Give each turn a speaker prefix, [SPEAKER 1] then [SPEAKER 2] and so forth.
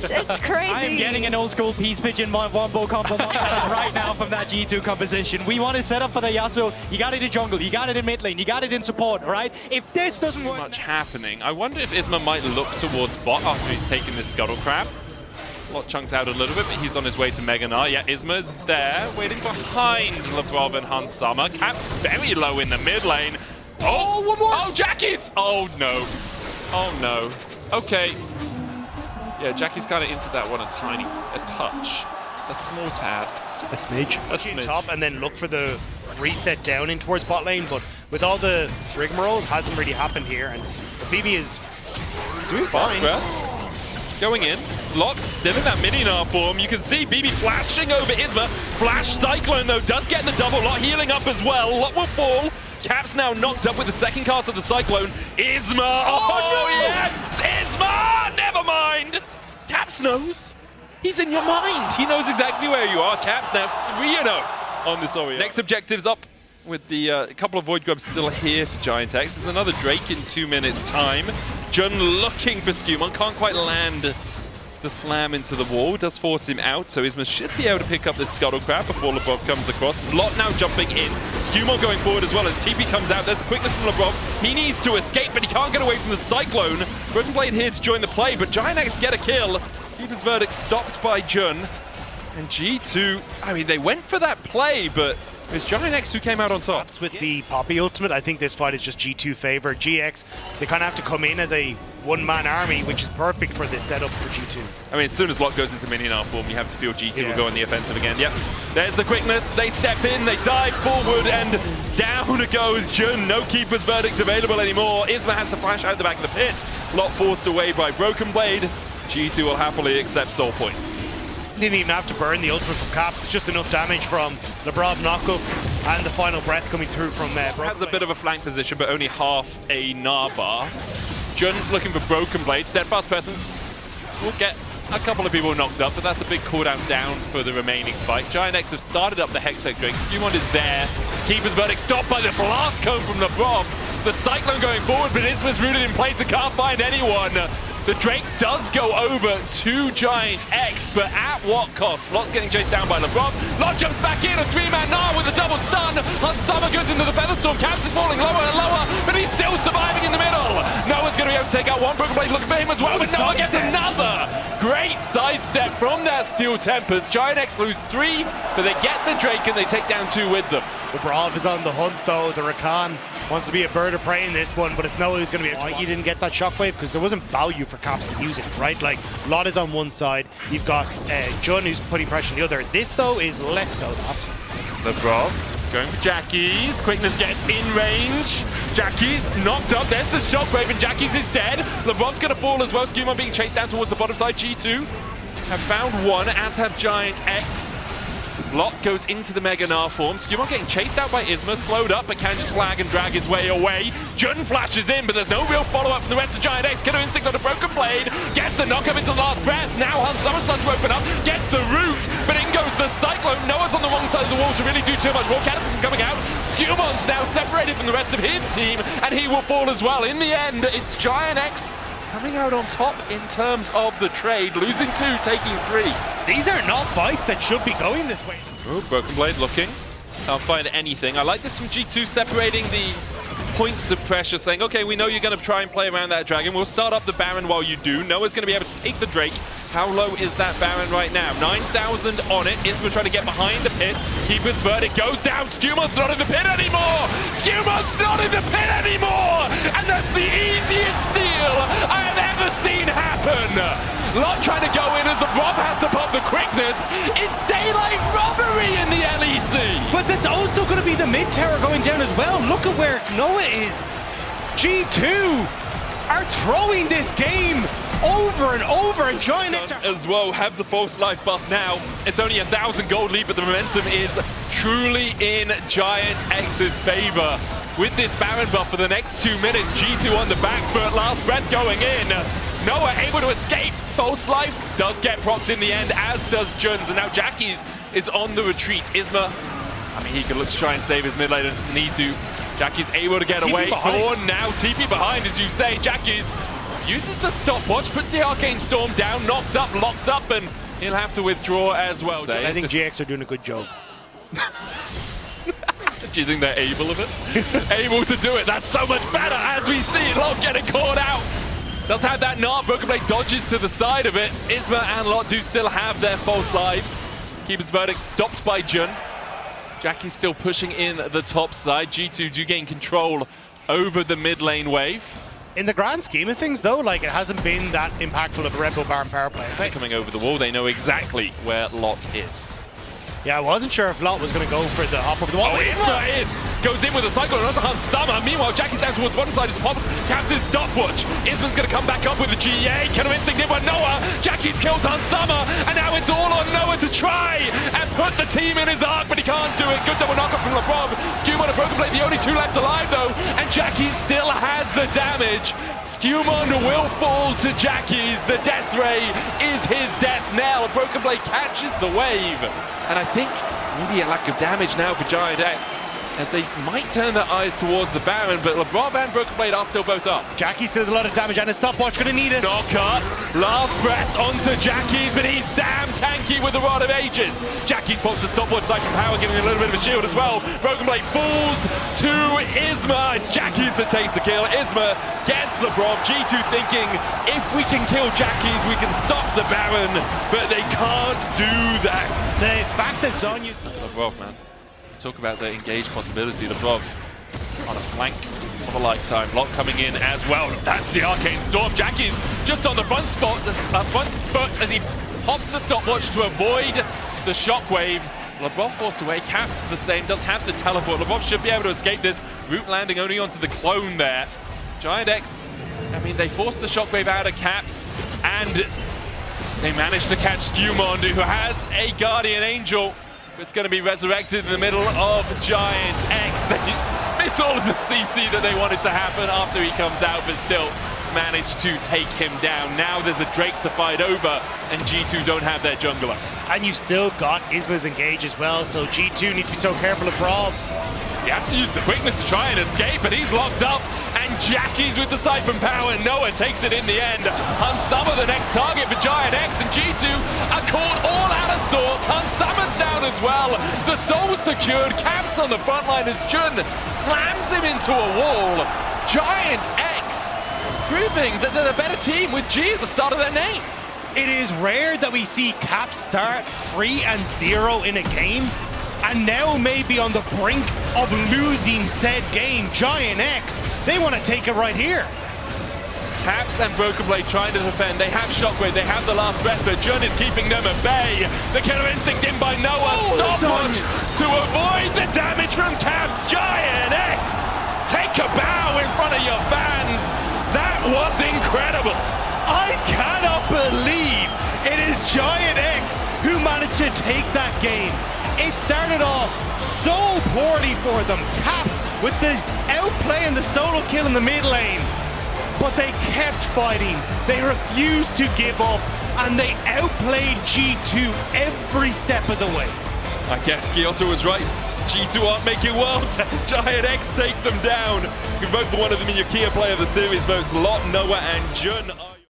[SPEAKER 1] it's crazy.
[SPEAKER 2] I am getting an old school Peace Pigeon Wombo combo right now from that G2 composition. We want to set up for the Yasuo. You got it in jungle, you got it in mid lane, you got it in support, right? If this doesn't work...
[SPEAKER 3] Much happening. I wonder if Isma might look towards bot after he's taken this Scuttle Crab. Lot chunked out a little bit, but he's on his way to Gnar. Yeah, Isma's there, waiting behind Labrov and Hansama. Cap's very low in the mid lane. Oh, one more! Oh, Jackie's! Oh, no. Oh, no. Okay. Yeah, Jackie's kind of into that one a touch. A small tad.
[SPEAKER 4] A smidge.
[SPEAKER 3] A smidge.
[SPEAKER 4] Top and then look for the reset down in towards bot lane, but with all the rigmarole, hasn't really happened here, and the BB is doing fine.
[SPEAKER 3] Going in. Lot still in that mini-Gnar form. You can see BB flashing over Isma. Flash Cyclone, though, does get the double. Lot healing up as well. Lot will fall. Cap's now knocked up with the second cast of the Cyclone. Isma! Oh, no! Yes! Isma! Never mind! Caps knows. He's in your mind. He knows exactly where you are. Caps now 3-0 on this Orianna. Next objective's up with the couple of Void Grubs still here for GIANTX. There's another Drake in 2 minutes' time. Jun looking for SkewMond. Can't quite land the slam into the wall. Does force him out, so Isma should be able to pick up this Scuttle Crab before Labrov comes across. Lot now jumping in. SkewMond going forward as well, and TP comes out. There's the quickness from Labrov. He needs to escape, but he can't get away from the Cyclone. Broken Blade here to join the play, but GIANTX get a kill. Keeper's Verdict stopped by Jun. And G2, I mean, they went for that play, but it's GIANTX who came out on top.
[SPEAKER 4] With the Poppy ultimate, I think this fight is just G2 favor. GX, they kind of have to come in as a one-man army, which is perfect for this setup for G2.
[SPEAKER 3] I mean, as soon as Lot goes into mini-Gnar form, you have to feel G2 will go on the offensive again. Yep, there's the quickness. They step in, they dive forward, and down goes Jun. No Keeper's Verdict available anymore. Isma has to flash out the back of the pit. Lot forced away by Broken Blade. G2 will happily accept Soul Point.
[SPEAKER 4] Didn't even have to burn the ultimate from Caps. It's just enough damage from Labrov knockup and the final breath coming through from
[SPEAKER 3] Has a bit of a flank position, but only half a Gnar bar. Jun's looking for Broken Blade. Steadfast Presence will get a couple of people knocked up, but that's a big cooldown down for the remaining fight. GIANTX have started up the Hextech Drake. SkewMond is there. Keeper's Verdict stopped by the blast cone from Labrov. The Cyclone going forward, but Isma's rooted in place and can't find anyone. The Drake does go over to GIANTX, but at what cost? Lot's getting chased down by Labrov. Lot jumps back in, a three-man Gnar with a double stun. Hansama goes into the Featherstorm. Caps is falling lower and lower, but he's still surviving in the middle. Noah's going to be able to take out one. Broken Blade looking for him as well, but Noah gets another. Great sidestep from that Steel Tempest. GIANTX lose 3, but they get the Drake and they take down 2 with them.
[SPEAKER 4] Labrov is on the hunt though. The Rakan wants to be a bird of prey in this one, but it's Noah who's going to be. Why you didn't get that shockwave? Because there wasn't value for Caps to use it, right? Like, Lot is on one side, you've got Jun who's putting pressure on the other. This though is less so.
[SPEAKER 3] Labrov going for Jackie's. Quickness gets in range. Jackie's knocked up. There's the shockwave, and Jackie's is dead. Labrov's going to fall as well. SkewMond being chased down towards the bottom side. G2 have found one, as have GIANTX. Lot goes into the Gnar form. SkewMond getting chased out by Isma, slowed up, but can just flag and drag his way away. Jun flashes in, but there's no real follow-up from the rest of GIANTX. Killer Instinct on a Broken Blade, gets the knock-up into the last breath. Now Hansama starts to open up, gets the root, but in goes the Cyclone. Noah's on the wrong side of the wall to really do too much. Raw Catapult coming out. SkewMond's now separated from the rest of his team, and he will fall as well. In the end, it's GIANTX coming out on top in terms of the trade, losing 2, taking 3.
[SPEAKER 4] These are not fights that should be going this way.
[SPEAKER 3] Oh, Broken Blade looking. Can't find anything. I like this from G2 separating the points of pressure, saying, okay, we know you're going to try and play around that dragon. We'll start up the Baron while you do. Noah's going to be able to take the Drake. How low is that Baron right now? 9,000 on it. Isma trying to get behind the pit. Keeper's Verdict goes down. SkewMond's not in the pit anymore. SkewMond's not in the pit anymore. And that's the easiest steal I have ever seen happen. Lot trying to go in as the Rob has to pump the quickness. It's daylight robbery in the LEC.
[SPEAKER 4] But that's also going to be the mid tower going down as well. Look at where Noah is. G2 are throwing this game over and over, and GIANTX
[SPEAKER 3] as well have the false life buff now. It's only 1,000 gold lead, but the momentum is truly in GIANTX's favor. With this Baron buff for the next 2 minutes, G2 on the back foot, last breath going in. Noah able to escape. False life does get procced in the end, as does Jun's, and now Jackie's is on the retreat. Isma, I mean, he can look to try and save his mid laner, doesn't need to. Jackie's able to get away. Thorn now TP behind, as you say. Jackie's uses the stopwatch, puts the Arcane Storm down, knocked up, locked up, and he'll have to withdraw as well.
[SPEAKER 4] I think GX are doing a good job.
[SPEAKER 3] Do you think they're able of it? Able to do it. That's so much better as we see Lot getting caught out. Does have that Gnar. Broken Blade dodges to the side of it. Isma and Lot do still have their false lives. Keeper's Verdict stopped by Jun. Jackie's still pushing in the top side. G2 do gain control over the mid lane wave.
[SPEAKER 4] In the grand scheme of things, though, like, it hasn't been that impactful of a Red Bull Baron power play.
[SPEAKER 3] They're coming over the wall. They know exactly where Lot is.
[SPEAKER 4] Yeah, I wasn't sure if Lot was going to go for the hop over the wall.
[SPEAKER 3] Oh, Isma goes in with a cycle and onto Hans Summer. Meanwhile, Jackie's down towards one side as pops, caps his stopwatch. Isma's going to come back up with the GA. Killer Instinct in by Noah. Jackie's kills Hans Summer, and now it's all on Noah to try and put the team in his arc, but he can't do it. Good double knockup from Labrov. SkewMond and Broken Blade, the only two left alive though, and Jackie still has the damage. SkewMond will fall to Jackie's. The death ray is his death knell. Broken Blade catches the wave, and I think maybe a lack of damage now for GIANTX, as they might turn their eyes towards the Baron, but Labrov and Broken Blade are still both up.
[SPEAKER 4] Jackie still has a lot of damage and his stopwatch gonna need it.
[SPEAKER 3] Knocker, last breath onto Jackie's, but he's damn tanky with the Rod of Ages. Jackie's pops the stopwatch side from power, giving him a little bit of a shield as well. Broken Blade falls to Isma. It's Jackie's that takes the kill. Isma gets Labrov. G2 thinking, if we can kill Jackie's, we can stop the Baron, but they can't do that.
[SPEAKER 4] The fact that Zonya's...
[SPEAKER 3] Labrov, man. Talk about the engaged possibility. Labrov on a flank of a lifetime. Lot coming in as well. That's the Arcane Storm. Jackie's just on the front foot as he pops the stopwatch to avoid the shockwave. Labrov forced away. Caps the same. Does have the teleport. Labrov should be able to escape this. Root landing only onto the clone there. GIANTX, I mean, they forced the shockwave out of Caps, and they managed to catch SkewMond, who has a Guardian Angel. It's going to be resurrected in the middle of GIANTX. It's all of the CC that they wanted to happen after he comes out, but still managed to take him down. Now there's a Drake to fight over, and G2 don't have their jungler.
[SPEAKER 4] And you still got Isma's engage as well, so G2 need to be so careful of Brav.
[SPEAKER 3] He has to use the quickness to try and escape, but he's locked up, and Jackie's with the Siphon Power. Noah takes it in the end. Hans Summer, the next target for GIANTX, and G2 are caught all out of sorts. Hans Summer's down as well. The soul secured. Caps on the front line as Jun slams him into a wall. GIANTX proving that they're the better team with G at the start of their name.
[SPEAKER 4] It is rare that we see Caps start 3-0 in a game, and now maybe on the brink of losing said game. GIANTX, they want to take it right here.
[SPEAKER 3] Caps and Broken Blade trying to defend. They have Shockwave, they have the last breath, but Jun is keeping them at bay. The Killer Instinct in by Noah. Stopwatch to avoid the damage from Caps. GIANTX, take a bow in front of your fans. That was incredible.
[SPEAKER 4] I cannot believe it is GIANTX who managed to take that game. It started off so poorly for them. Caps with the outplay and the solo kill in the mid lane. But they kept fighting. They refused to give up, and they outplayed G2 every step of the way.
[SPEAKER 3] I guess Yasuo was right. G2 aren't making worlds. GIANTX take them down. You can vote for one of them in your Kia Player of the Series votes. Lot, Noah, and Jun.